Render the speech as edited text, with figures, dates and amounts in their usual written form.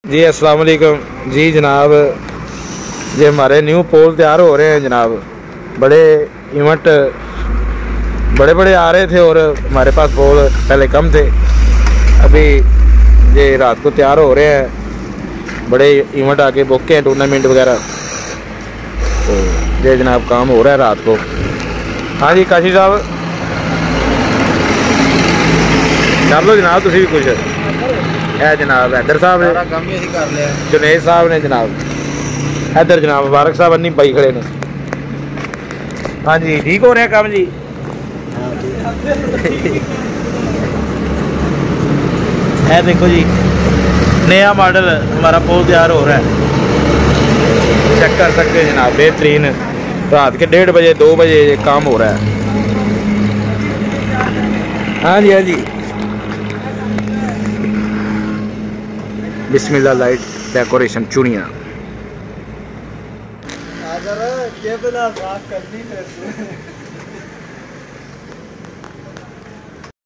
जी अस्सलाम वालेकुम जी जनाब। ये हमारे न्यू पोल तैयार हो रहे हैं जनाब। बड़े इवेंट बड़े बड़े आ रहे थे और हमारे पास पोल पहले कम थे। अभी ये रात को तैयार हो रहे हैं, बड़े इवेंट आके बुक हैं, टूर्नामेंट वगैरह। तो ये जनाब काम हो रहा है रात को। हाँ जी काशी साहब कर लो जनाब, तुम भी कुछ है जनाब। हैदर साहब ने, जुनेद साहब ने जनाब, इधर जनाब मुबारक साहब अन्नी भाई खड़े ने। हाँ जी ठीक हो रहा है काम जी। है देखो जी नया मॉडल हमारा पोल तैयार हो रहा है, चेक कर सकते हैं जनाब। बेहतरीन रात के 1:30 बजे 2 बजे ये काम हो रहा है। हाँ जी हाँ जी बिस्मिल्लाह लाइट डेकोरेशन चुनिया। अगर ये बिना बात करनी